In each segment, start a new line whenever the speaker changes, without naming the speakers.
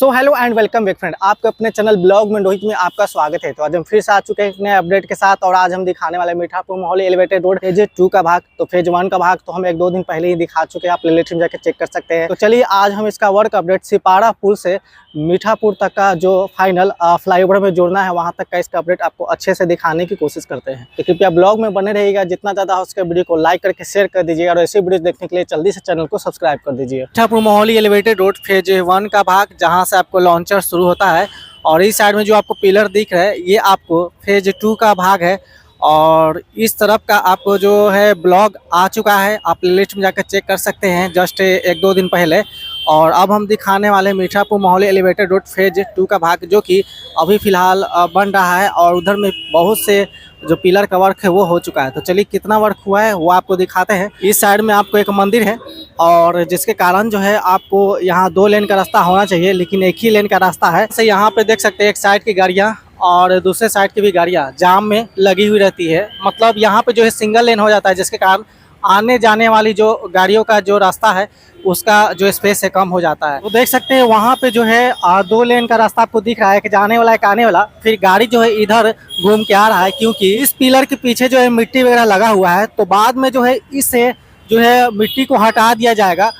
So hello and welcome back friend, आपके अपने channel blog में रोहित में आपका स्वागत है। तो आज हम फिर से आ चुके हैं एक नए अपडेट के साथ और आज हम दिखाने वाले Mithapur Mohali elevated road phase 2 का भाग। तो फेज 1 का भाग तो हम 1-2 दिन पहले ही दिखा चुके हैं, आप प्लेलिस्ट में जाकर चेक कर सकते हैं। तो चलिए आज हम इसका वर्क अपडेट सिपाड़ा पुल से मीठापुर तक का जो फाइनल फ्लाईओवर में जोड़ना है वहाँ तक का इसका अपडेट आपको अच्छे से दिखाने की कोशिश करते हैं। तो कृपया ब्लॉग में बने रहिएगा, जितना ज़्यादा हो उसके वीडियो को लाइक करके शेयर कर दीजिएगा और ऐसी वीडियो देखने के लिए जल्दी से चैनल को सब्सक्राइब कर दीजिए। Mithapur Mohali elevated road phase 1 का भाग जहाँ से आपको लॉन्चर शुरू होता है और इस साइड में जो आपको पिलर दिख रहा है ये आपको फेज 2 का भाग है। और इस तरफ का आपको जो है ब्लॉग आ चुका है, आप प्लेलिस्ट में जाकर चेक कर सकते हैं जस्ट 1-2 दिन पहले। और अब हम दिखाने वाले Mithapur Mohali elevated road phase 2 का भाग जो कि अभी फ़िलहाल बन रहा है और उधर में बहुत से जो पिलर का वर्क है वो हो चुका है। तो चलिए कितना वर्क हुआ है वो आपको दिखाते हैं। इस साइड में आपको एक मंदिर है और जिसके कारण जो है आपको यहाँ 2 लेन का रास्ता होना चाहिए, लेकिन एक ही लेन का रास्ता है। जैसे यहाँ पे देख सकते हैं एक साइड की गाड़ियाँ और दूसरे साइड की भी गाड़ियाँ जाम में लगी हुई रहती है। मतलब यहाँ पे जो है सिंगल लेन हो जाता है, जिसके कारण आने जाने वाली जो गाड़ियों का जो रास्ता है उसका जो स्पेस है कम हो जाता है। तो देख सकते हैं वहाँ पे जो है 2 लेन का रास्ता आपको दिख रहा है कि जाने वाला एक आने वाला, फिर गाड़ी जो है इधर घूम के आ रहा है क्योंकि इस पिलर के पीछे जो है मिट्टी वगैरह लगा हुआ है। तो बाद में जो है इससे जो है मिट्टी को हटा दिया जाएगा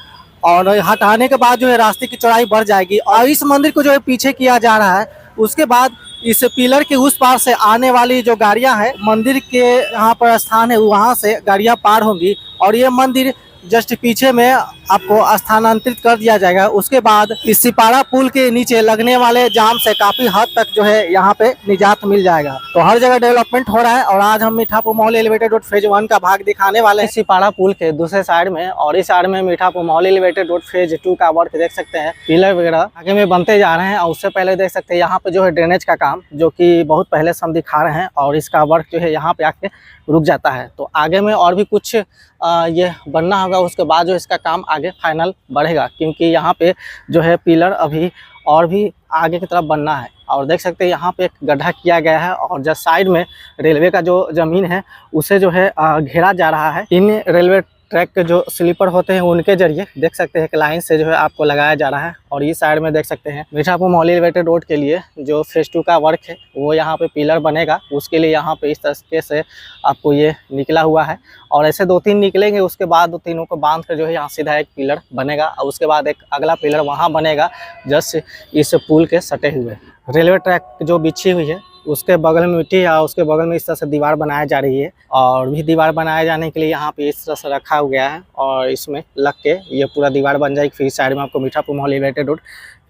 और हटाने के बाद जो है रास्ते की चौड़ाई बढ़ जाएगी और इस मंदिर को जो है पीछे किया जा रहा है। उसके बाद इस पिलर के उस पार से आने वाली जो गाड़ियां हैं, मंदिर के यहाँ पर स्थान है वहाँ से गाड़ियां पार होंगी और ये मंदिर जस्ट पीछे में आपको स्थानांतरित कर दिया जाएगा। उसके बाद इस सिपाड़ा पुल के नीचे लगने वाले जाम से काफी हद तक जो है यहाँ पे निजात मिल जाएगा। तो हर जगह डेवलपमेंट हो रहा है और आज हम Mithapur Mohali elevated road phase 1 का भाग दिखाने वाले हैं सिपाड़ा पुल के दूसरे साइड में। और इस साइड में Mithapur Mohali elevated road phase 2 का वर्क देख सकते हैं, पिलर वगैरह आगे में बनते जा रहे हैं। और उससे पहले देख सकते हैं यहाँ पे जो है ड्रेनेज का काम जो कि बहुत पहले से हम दिखा रहे हैं और इसका वर्क जो है यहाँ पे आके रुक जाता है। तो आगे में और भी कुछ ये बनना होगा, उसके बाद जो इसका काम आगे फाइनल बढ़ेगा क्योंकि यहाँ पे जो है पिलर अभी और भी आगे की तरफ बनना है। और देख सकते हैं यहाँ पे एक गड्ढा किया गया है और जस्ट साइड में रेलवे का जो ज़मीन है उसे जो है घेरा जा रहा है। इन रेलवे ट्रैक के जो स्लीपर होते हैं उनके जरिए देख सकते हैं कि लाइन से जो है आपको लगाया जा रहा है। और इस साइड में देख सकते हैं मीठापुर मोहाली एलिवेटेड रोड के लिए जो फेज 2 का वर्क है वो यहाँ पे पिलर बनेगा, उसके लिए यहाँ पे इस तरीके से आपको ये निकला हुआ है और ऐसे 2-3 निकलेंगे। उसके बाद 2 तीनों को बांध कर जो है यहाँ सीधा एक पिलर बनेगा और उसके बाद एक अगला पिलर वहाँ बनेगा जस्ट इस पुल के सटे हुए। रेलवे ट्रैक जो बिछी हुई है उसके बगल में मिट्टी है, उसके बगल में इस तरह से दीवार बनाया जा रही है और भी दीवार बनाए जाने के लिए यहाँ पे इस तरह से रखा हुआ गया है और इसमें लग के ये पूरा दीवार बन जाएगी। फिर साइड में आपको Mithapur Mohali elevated road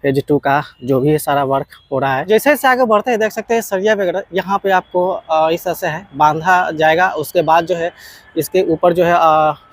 phase 2 का जो भी सारा वर्क हो रहा है। जैसे जैसे आगे बढ़ते हैं देख सकते हैं सरिया वगैरह यहाँ पे आपको इस तरह से है बांधा जाएगा। उसके बाद जो है इसके ऊपर जो है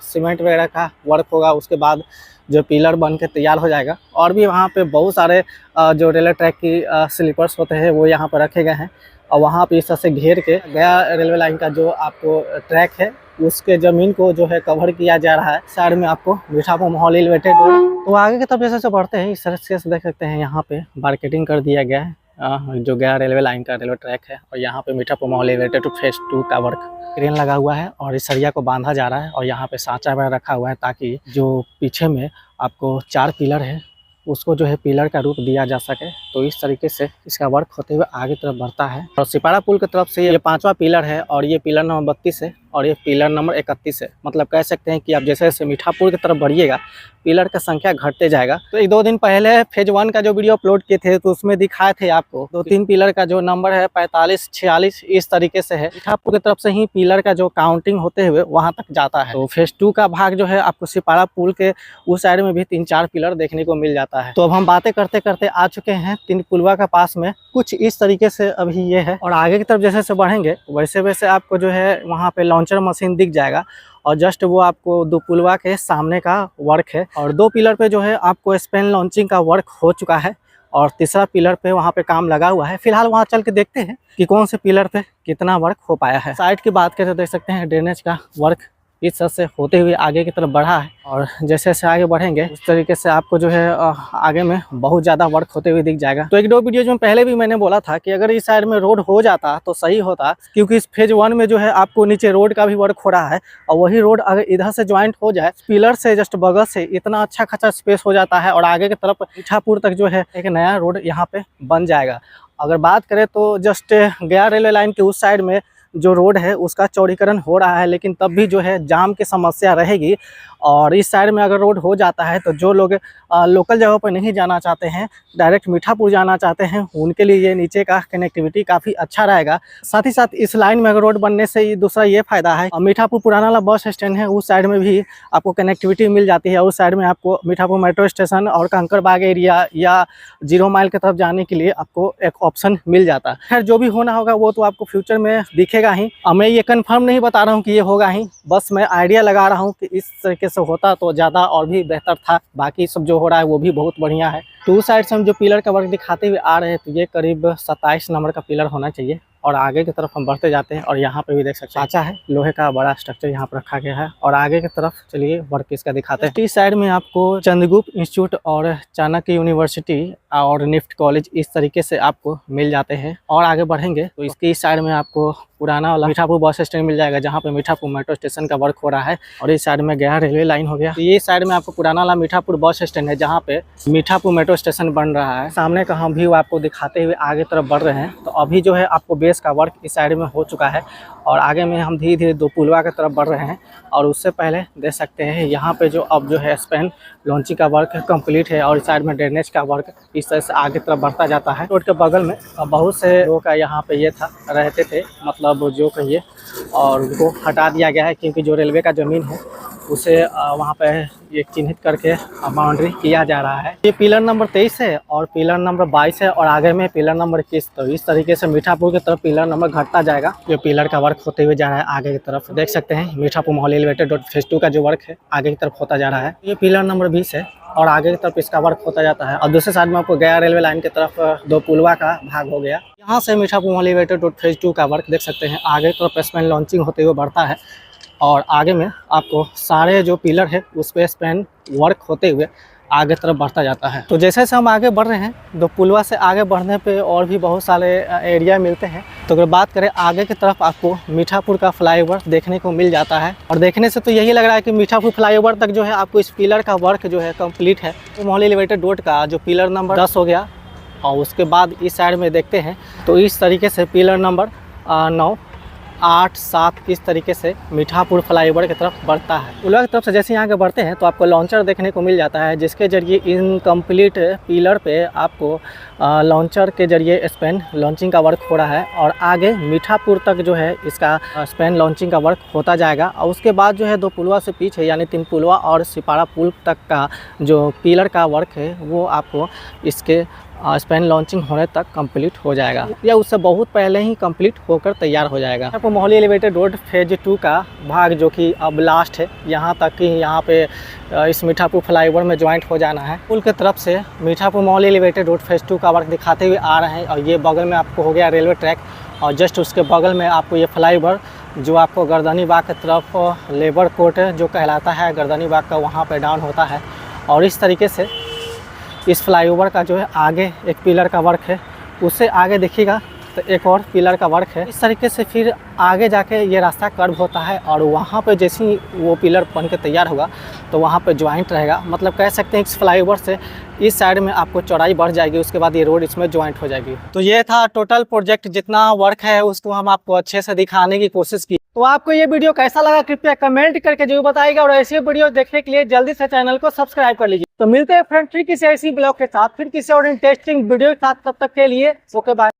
सीमेंट वगैरह का वर्क होगा, उसके बाद जो पिलर बन के तैयार हो जाएगा। और भी वहाँ पे बहुत सारे जो रेलवे ट्रैक की स्लीपर्स होते हैं वो यहाँ पर रखे गए हैं और वहाँ पे इस तरह से घेर के गया रेलवे लाइन का जो आपको ट्रैक है उसके ज़मीन को जो है कवर किया जा रहा है। साइड में आपको मीठापुर मोहाली एलिवेटेड रोड। तो आगे की तरफ जैसे से बढ़ते हैं इस तरह से देख सकते हैं यहाँ पे मार्केटिंग कर दिया गया है जो गया रेलवे लाइन का रेलवे ट्रैक है और यहाँ पे Mithapur Mohali elevated road phase 2 का वर्क क्रेन लगा हुआ है और इस सरिया को बांधा जा रहा है और यहाँ पे सांचा वगैरह रखा हुआ है ताकि जो पीछे में आपको 4 पिलर है उसको जो है पिलर का रूप दिया जा सके। तो इस तरीके से इसका वर्क होते हुए आगे तरफ बढ़ता है और सिपाड़ा पुल की तरफ से ये 5वां पिलर है और ये पिलर नंबर 32 है और ये पिलर नंबर 31 है। मतलब कह सकते हैं कि आप जैसे जैसे मीठापुर की तरफ बढ़िएगा पिलर का संख्या घटते जाएगा। तो 1-2 दिन पहले फेज 1 का जो वीडियो अपलोड किए थे तो उसमें दिखाए थे आपको 2-3 पिलर का जो नंबर है 45-46 इस तरीके से है। मीठापुर की तरफ से ही पिलर का जो काउंटिंग होते हुए वहां तक जाता है। तो फेज 2 का भाग जो है आपको सिपाड़ा पुल के उस साइड में भी 3-4 पिलर देखने को मिल जाता है। तो अब हम बातें करते करते आ चुके हैं 3 पुलवा का पास में, कुछ इस तरीके से अभी ये है और आगे की तरफ जैसे जैसे बढ़ेंगे वैसे वैसे आपको जो है वहाँ पे लॉन्चर मशीन दिख जाएगा और जस्ट वो आपको 2 पुलवा के सामने का वर्क है और 2 पिलर पे जो है आपको स्पेन लॉन्चिंग का वर्क हो चुका है और तीसरा पिलर पे वहाँ पे काम लगा हुआ है। फिलहाल वहाँ चल के देखते हैं कि कौन से पिलर पे कितना वर्क हो पाया है। साइड की बात करें तो देख सकते हैं ड्रेनेज का वर्क इस तरह से होते हुए आगे की तरफ बढ़ा है। और जैसे जैसे आगे बढ़ेंगे उस तरीके से आपको जो है आगे में बहुत ज़्यादा वर्क होते हुए दिख जाएगा। तो 1-2 वीडियोज में पहले भी मैंने बोला था कि अगर इस साइड में रोड हो जाता तो सही होता, क्योंकि इस फेज 1 में जो है आपको नीचे रोड का भी वर्क हो रहा है और वही रोड अगर इधर से ज्वाइंट हो जाए पिलर से जस्ट बगल से इतना अच्छा खासा स्पेस हो जाता है और आगे की तरफ मीठापुर तक जो है एक नया रोड यहाँ पे बन जाएगा। अगर बात करें तो जस्ट गया रेलवे लाइन के उस साइड में जो रोड है उसका चौड़ीकरण हो रहा है, लेकिन तब भी जो है जाम की समस्या रहेगी। और इस साइड में अगर रोड हो जाता है तो जो लोग लोकल जगह पर नहीं जाना चाहते हैं, डायरेक्ट मीठापुर जाना चाहते हैं, उनके लिए ये नीचे का कनेक्टिविटी काफ़ी अच्छा रहेगा। साथ ही साथ इस लाइन में अगर रोड बनने से दूसरा ये फ़ायदा है, मीठापुर पुराना वाला बस स्टैंड है उस साइड में भी आपको कनेक्टिविटी मिल जाती है। उस साइड में आपको मीठापुर मेट्रो स्टेशन और कंकड़बाग एरिया या 0 माइल की तरफ जाने के लिए आपको एक ऑप्शन मिल जाता है। खैर जो भी होना होगा वो तो आपको फ्यूचर में दिखेगा ही। मैं ये कंफर्म नहीं बता रहा हूँ कि ये होगा ही, बस मैं आइडिया लगा रहा हूँ कि इस तरीके से होता तो ज़्यादा और भी बेहतर था। बाकी सब जो हो रहा है वो भी बहुत बढ़िया है। टू साइड से हम जो पिलर का वर्क दिखाते हुए आ रहे हैं तो ये करीब 27 नंबर का पिलर होना चाहिए। और आगे की तरफ हम बढ़ते जाते हैं और यहाँ पे भी देख सकते हैं साँचा है, लोहे का बड़ा स्ट्रक्चर यहाँ पर रखा गया है। और आगे की तरफ चलिए वर्क इसका दिखाते हैं। इस साइड में आपको चंद्रगुप्त इंस्टीट्यूट और चाणक्य यूनिवर्सिटी और निफ्ट कॉलेज इस तरीके से आपको मिल जाते हैं। और आगे बढ़ेंगे तो इसकी इस साइड में आपको पुराना वाला मीठापुर बस स्टैंड मिल जाएगा जहाँ पे मीठापुर मेट्रो स्टेशन का वर्क हो रहा है। और इस साइड में गया रेलवे लाइन हो गया। तो ये साइड में आपको पुराना वाला मीठापुर बस स्टैंड है जहाँ पे मीठापुर मेट्रो स्टेशन बन रहा है। सामने का हम व्यू आपको दिखाते हुए आगे तरफ बढ़ रहे हैं। तो अभी जो है आपको बेस का वर्क इस साइड में हो चुका है और आगे में हम धीरे धीरे 2 पुलवा की तरफ बढ़ रहे हैं। और उससे पहले देख सकते हैं यहाँ पे जो अब जो है स्पेन लॉन्चिंग का वर्क कंप्लीट है और इस साइड में ड्रेनेज का वर्क इस तरह से आगे तरफ बढ़ता जाता है। रोड के बगल में बहुत से लोग का यहाँ पे ये था रहते थे, मतलब जो कहिए, और उनको हटा दिया गया है क्योंकि जो रेलवे का ज़मीन है उसे वहाँ पे ये चिन्हित करके बाउंड्री किया जा रहा है। ये पिलर नंबर 23 है और पिलर नंबर 22 है और आगे में पिलर नंबर 21। तो इस तरीके से मीठापुर की तरफ पिलर नंबर घटता जाएगा। ये पिलर का वर्क होते हुए जा रहा है आगे की तरफ। देख सकते हैं Mithapur Mohali elevated road phase 2 का जो वर्क है आगे की तरफ होता जा रहा है। ये पिलर नंबर 20 है और आगे की तरफ इसका वर्क होता जाता है। और दूसरे साइड में आपको गया रेलवे लाइन की तरफ 2 पुलवा का भाग हो गया। यहाँ से Mithapur Mohali elevated road phase 2 का वर्क देख सकते हैं आगे की तरफ स्पेन लॉन्चिंग होते हुए बढ़ता है। और आगे में आपको सारे जो पिलर है उस पर स्पेन वर्क होते हुए आगे तरफ बढ़ता जाता है। तो जैसे जैसे हम आगे बढ़ रहे हैं 2 पुलवा से आगे बढ़ने पे और भी बहुत सारे एरिया मिलते हैं। तो अगर बात करें आगे की तरफ आपको मीठापुर का फ्लाईओवर देखने को मिल जाता है। और देखने से तो यही लग रहा है कि मीठापुर फ्लाईओवर तक जो है आपको इस पिलर का वर्क जो है कंप्लीट है। तो मोहाली एलिवेटेड रोड का जो पिलर नंबर 10 हो गया और उसके बाद इस साइड में देखते हैं तो इस तरीके से पिलर नंबर 9, 8, 7 इस तरीके से मीठापुर फ्लाईओवर की तरफ बढ़ता है। पुलवा की तरफ से जैसे यहाँ के बढ़ते हैं तो आपको लॉन्चर देखने को मिल जाता है जिसके जरिए इनकम्प्लीट पिलर पे आपको लॉन्चर के जरिए स्पेन लॉन्चिंग का वर्क हो रहा है। और आगे मीठापुर तक जो है इसका स्पेन लॉन्चिंग का वर्क होता जाएगा। और उसके बाद जो है 2 पुलवा से पीछे यानी 3 पुलवा और सिपाड़ा पुल तक का जो पिलर का वर्क है वो आपको इसके स्पेन लॉन्चिंग होने तक कंप्लीट हो जाएगा या उससे बहुत पहले ही कंप्लीट होकर तैयार हो जाएगा। यहाँ पर मोहाली एलिवेटेड रोड फेज 2 का भाग जो कि अब लास्ट है, यहाँ तक कि यहाँ पे इस मीठापुर फ्लाईओवर में ज्वाइंट हो जाना है। पुल की तरफ से Mithapur Mohali elevated road phase 2 का वर्क दिखाते हुए आ रहे हैं। और ये बगल में आपको हो गया रेलवे ट्रैक और जस्ट उसके बगल में आपको ये फ्लाईओवर जो आपको गर्दनी बाग की तरफ लेबर कोर्ट जो कहलाता है गर्दनी बाग का वहाँ पर डाउन होता है। और इस तरीके से इस फ्लाईओवर का जो है आगे एक पिलर का वर्क है, उससे आगे देखिएगा तो एक और पिलर का वर्क है। इस तरीके से फिर आगे जाके ये रास्ता कर्व होता है और वहाँ पे जैसे ही वो पिलर बन के तैयार होगा तो वहाँ पे ज्वाइंट रहेगा। मतलब कह सकते हैं इस फ्लाईओवर से इस साइड में आपको चौड़ाई बढ़ जाएगी, उसके बाद ये रोड इसमें ज्वाइंट हो जाएगी। तो ये था टोटल प्रोजेक्ट, जितना वर्क है उसको हम आपको अच्छे से दिखाने की कोशिश की। तो आपको ये वीडियो कैसा लगा कृपया कमेंट करके जरूर बताइएगा और ऐसे वीडियो देखने के लिए जल्दी से चैनल को सब्सक्राइब कर लीजिए। तो मिलते हैं फ्रेंड फिर किसी ऐसी ब्लॉग के साथ, फिर किसी और इंटरेस्टिंग वीडियो के साथ। तब तक के लिए ओके बाय।